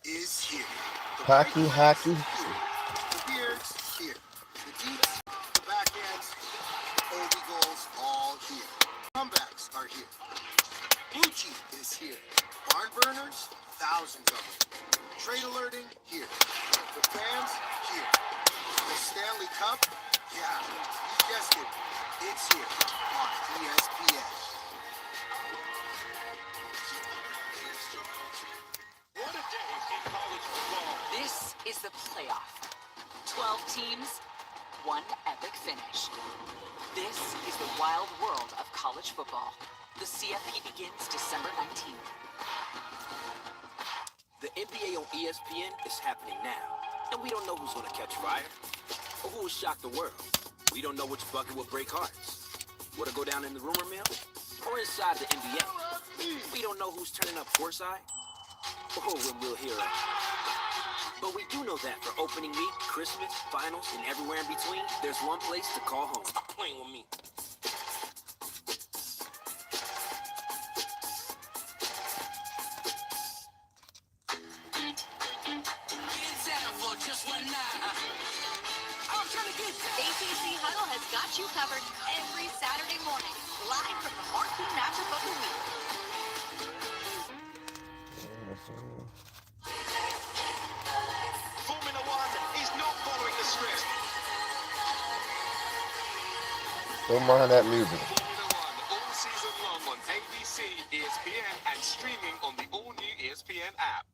is here. The Hockey, hockey. here. The beards here. The deeps, the backhands, Obi goals all here. Comebacks are here. Blue Cheat is here. Barn burners, thousands of them. Trade alerting here. The fans here. The Stanley Cup, yeah, you guessed it. It's here on ESPN. What a day in college football. This is the playoff. 12 teams, one epic finish. This is the wild world of college football. The CFP begins December 19th. The NBA on ESPN is happening now, and we don't know who's going to catch fire or who will shock the world. We don't know which bucket will break hearts. What'll go down in the rumor mill or inside the NBA. We don't know who's turning up courtside or when we'll hear it. But we do know that for opening week, Christmas, finals, and everywhere in between, there's one place to call home. Stop playing with me. ACC Huddle has got you covered every Saturday morning, live from the marquee matchup of the week. Formula One is not following the script. Don't mind that music. Formula One all season long on ABC, ESPN, and streaming on the all-new ESPN app.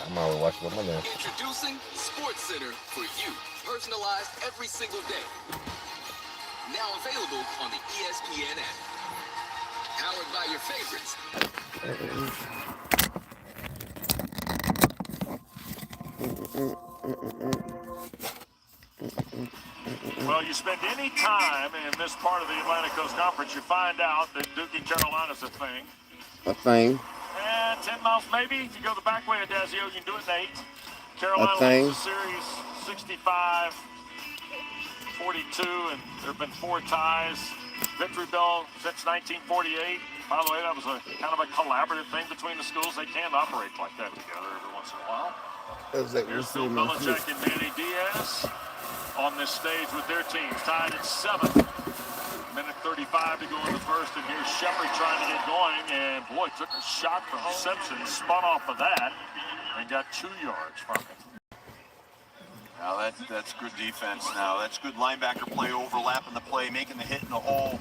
I'm always watching my name. Introducing Sports Center for you, personalized every single day. Now available on the ESPN app. Powered by your favorites. Well, you spend any time in this part of the Atlantic Coast Conference, you find out that Duke and Carolina's a thing. A thing. 10 miles maybe. If you go the back way of Dazio, you can do it in 8. Carolina wins the series 65-42, and there have been 4 ties. Victory bell since 1948. By the way, that was a kind of a collaborative thing between the schools. They can operate like that together every once in a while. Here's Bill Belichick and Manny Diaz on this stage with their teams, tied at 7. Minute 35 to go in the first, and here's Shepard trying to get going, and boy, took a shot from Simpson, spun off of that, and got 2 yards from it. Now that's good defense now. That's good linebacker play, overlapping the play, making the hit in the hole.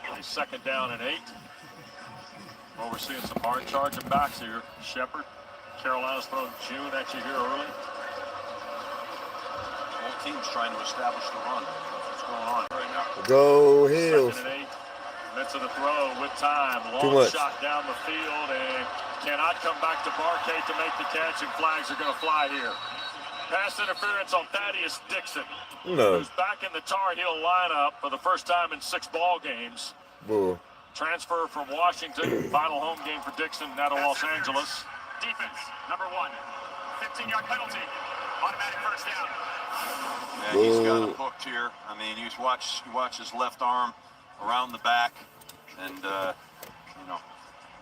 And a second down and 8. Well, we're seeing some hard charging backs here. Shepard, Carolina's throwing June at you here early. Both teams trying to establish the run. That's what's going on right now. Go Heels. Second and 8. Midst of the throw with time. Too Long much. shot down the field and cannot come back to Barkay to make the catch, and flags are going to fly here. Pass interference on Thaddeus Dixon, No. who's back in the Tar Heel lineup for the first time in 6 ball games. Bull. Transfer from Washington. Final home game for Dixon out of Los Angeles. Defense, number 1. 15-yard penalty. Automatic first down. Yeah, he's got him hooked here. I mean, you watch his left arm around the back, and not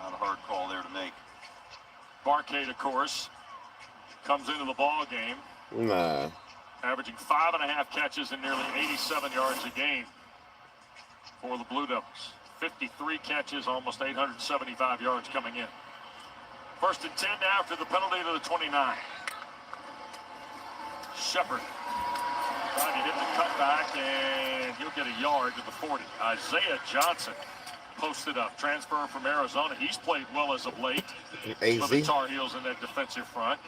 a hard call there to make. Barkay, of course, comes into the ball game, Nah. averaging 5.5 catches and nearly 87 yards a game for the Blue Devils. 53 catches, almost 875 yards coming in. First and 10 now after the penalty to the 29. Shepard trying to hit the cutback, and he'll get a yard to the 40. Isaiah Johnson posted up, transfer from Arizona. He's played well as of late for the Tar Heels in that defensive front.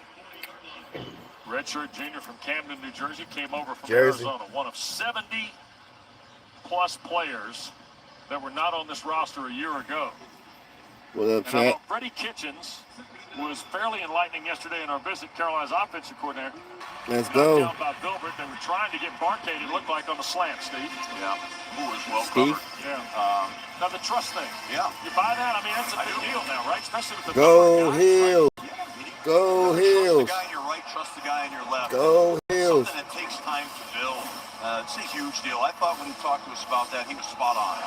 Redshirt junior from Camden, New Jersey, came over from Arizona. One of 70-plus players that were not on this roster a year ago. What up, and Chad? Freddie Kitchens was fairly enlightening yesterday in our visit. Carolina's offensive coordinator. Let's go. Down by Bilbert. They were trying to get Barkay to look like on the slant, Steve. Yeah, who is well Steve? covered. Yeah. Now the trust thing. Yeah. You buy that? I mean, that's a big deal now, right? Especially with the Go Heels. Yeah, Go trust Heels. the guy on your right, trust the guy on your left. Go Heels. Something that takes time to build. It's a huge deal. I thought when he talked to us about that, he was spot on.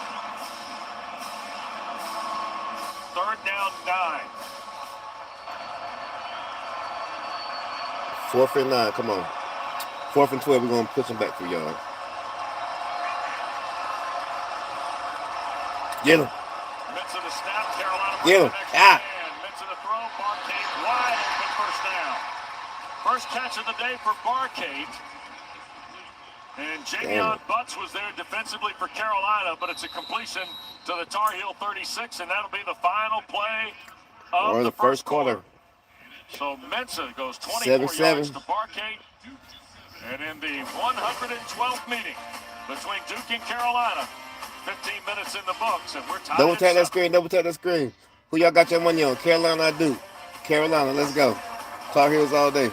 3rd down 9. 4th and 9. Come on. 4th and 12. We're gonna push them back 3 yards. Get him. Mensa to snap. Carolina Get him. the next Ah. man. Mensa to throw. Barcade wide open, 1st down. First catch of the day for Barcade. And Javion Butts was there defensively for Carolina, but it's a completion to the Tar Heel 36, and that'll be the final play of the first quarter. So Mensa goes 24 yards to Barcade. And in the 112th meeting between Duke and Carolina, 15 minutes in the books, and we're tied. Double tap that screen. Double tap that screen. Who y'all got your money on? Carolina or Duke? Carolina. Let's go. Tar Heels all day.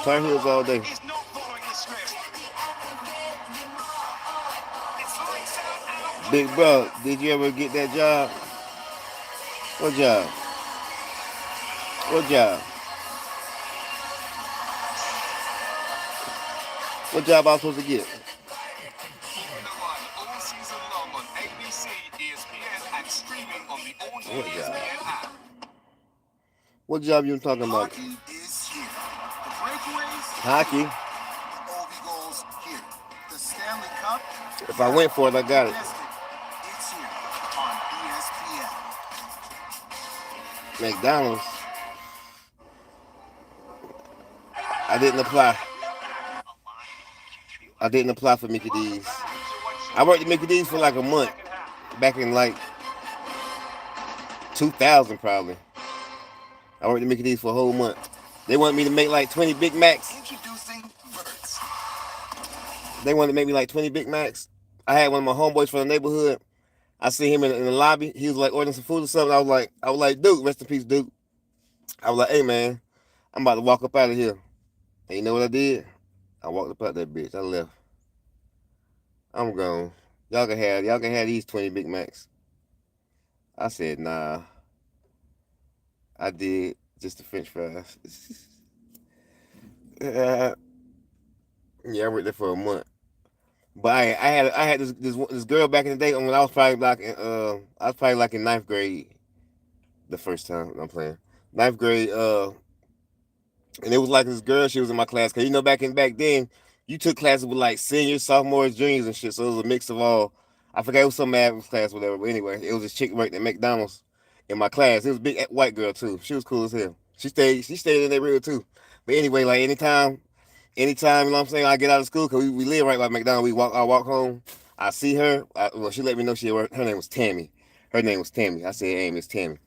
Tar Heels all day. Big bro, did you ever get that job? What job? What job? What job I was supposed to get? What job? What job you talking about? Hockey is here. The breakaways. Hockey. Ovi goals here. The Stanley Cup. If I went for it, I got it. It's here on ESPN. McDonald's. I didn't apply. I didn't apply for Mickey D's. I worked at Mickey D's for like a month. Back in like 2000 probably. I worked at Mickey D's for a whole month. They wanted me to make like 20 Big Macs. Introducing Bert's. They wanted to make me like 20 Big Macs. I had one of my homeboys from the neighborhood. I see him in the lobby. He was like ordering some food or something. I was like, Duke, rest in peace, Duke. I was like, hey man, I'm about to walk up out of here. And you know what I did? I walked up out that bitch. I left. I'm gone. Y'all can have these 20 Big Macs. I said, nah. I did just the French fries. Yeah, I worked there for a month. But I had this girl back in the day when I was probably like in 9th grade the first time I'm playing. 9th grade, and it was like this girl, she was in my class. Cause you know back then, you took classes with like seniors, sophomores, juniors and shit. So it was a mix of all. I forgot it was some math class, whatever. But anyway, it was this chick worked at McDonald's in my class. It was a big white girl too. She was cool as hell. She stayed in that real too. But anyway, like anytime, you know what I'm saying, I get out of school, cause we live right by McDonald's. I walk home, I see her. She let me know her name was Tammy. Her name was Tammy. I said, hey, Miss Tammy.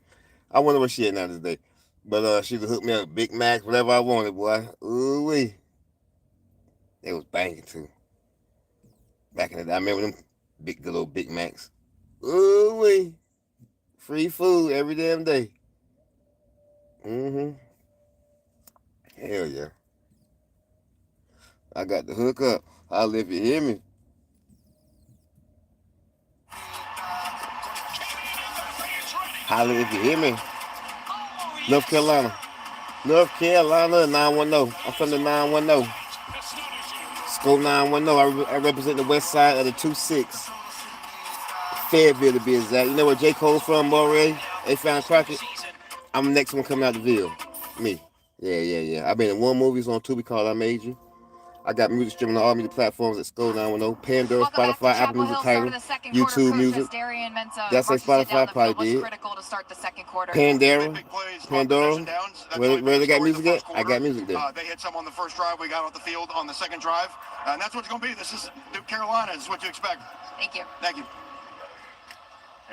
I wonder where she at now today. But she would hook me up, Big Mac, whatever I wanted, boy. Ooh wee. They was banging too. Back in the day, I remember them good old Big Macs. Ooh wee. Free food every damn day. Hell yeah. I got the hook up. Holla if you hear me. Holla if you hear me. North Carolina, 910. I'm from the 910. SCOE 910. I represent the west side of the 26. Fayetteville to be exact. You know where J. Cole from, Moray? They found Crockett. I'm the next one coming out the Ville. Me. Yeah. I've been in one movie on Tubi called I Made You. I got music streaming on all media platforms at SCOE 910, Pandora, Spotify, Apple Music, Tidal, YouTube Music. That's like Spotify probably did. Pandora. Where they got music at? I got music there. They hit some on the first drive. We got off the field on the second drive. And that's what it's going to be. This is Duke, Carolina. This is what you expect. Thank you. Thank you.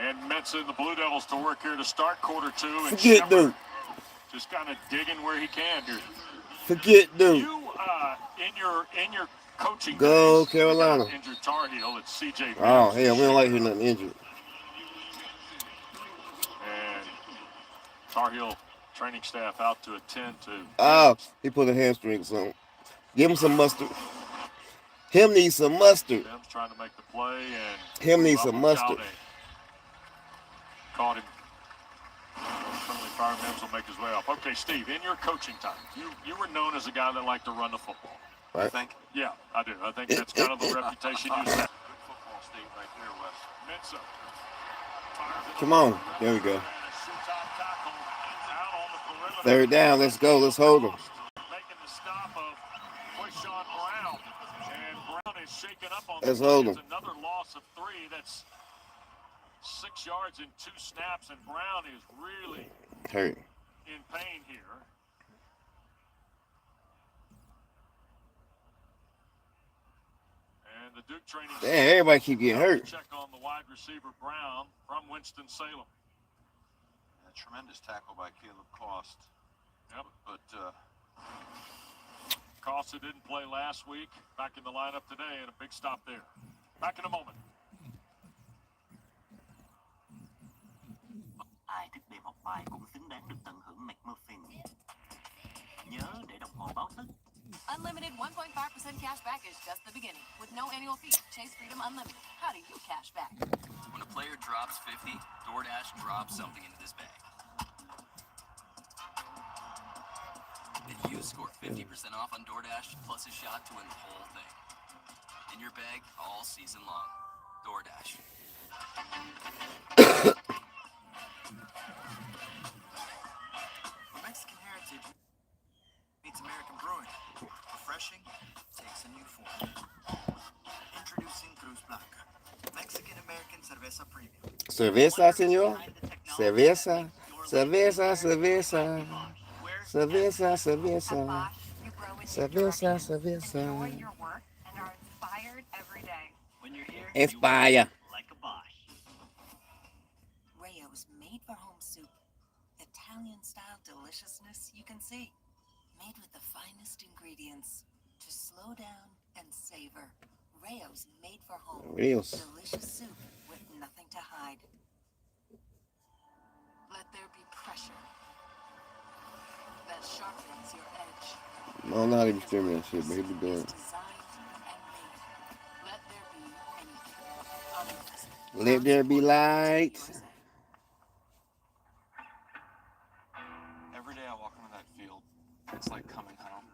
And Mensa and the Blue Devils to work here to start quarter 2. And Forget Duke. Just kind of digging where he can here. Forget Duke. You, in your coaching Go days, Carolina. Injured Tar Heel, it's CJ. Oh, hell, we don't like hearing nothing injured. And Tar Heel training staff out to attend to. Oh, he put a hamstring or something. Give him some mustard. Him needs some mustard. Them's trying to make the play, and him needs some mustard. Caught him. Friendly fire. Mims will make his way off. Okay, Steve, in your coaching time, you were known as a guy that liked to run the football. Right. I think. Yeah, I do. I think that's kind of the reputation you set. Good football, Steve, right there, Wes. Mensa Come on. There we go. Third down. Let's go. Let's hold them. Making the stop of Quayshawn Brown. And Brown is shaken up on Let's the hold play. him. It's another loss of 3. That's 6 yards in 2 snaps, and Brown is really Hurt. in pain here. And the Duke training. Damn, everybody keep getting hurt. Check on the wide receiver Brown from Winston-Salem. A tremendous tackle by Caleb Cost. Yep. But Costa didn't play last week. Back in the lineup today, and a big stop there. Back in a moment. Ai thích bề một bài cũng xứng đáng được tận hưởng McMuffin. Nhớ để đồng hồ báo thức. Unlimited 1.5% cash back is just the beginning. With no annual fee, Chase Freedom Unlimited. How do you cash back? When a player drops 50, DoorDash drops something into this bag. And you score 50% off on DoorDash, plus a shot to win the whole thing. In your bag all season long. DoorDash. Mexican heritage meets American brewing. Refreshing takes a new form. Introducing Cruz Blanca, Mexican-American cerveza premium. Cerveza, señor. Cerveza. Cerveza, cerveza. Cerveza, cerveza. Cerveza, cerveza. Enjoy your work and are inspired every day. When you're here, Inspire. like a Bosch. Rayo's made for home soup. Italian style deliciousness you can see. Made with the finest ingredients to slow down and savor. Rayo's made for home. Rayo's. Delicious soup with nothing to hide. Let there be pressure that sharpens your edge. I don't know how to be streaming that shit, but he be doing it. Designed and made. Let there be anything. Others. Let there be light. Every day I walk into that field, it's like coming home.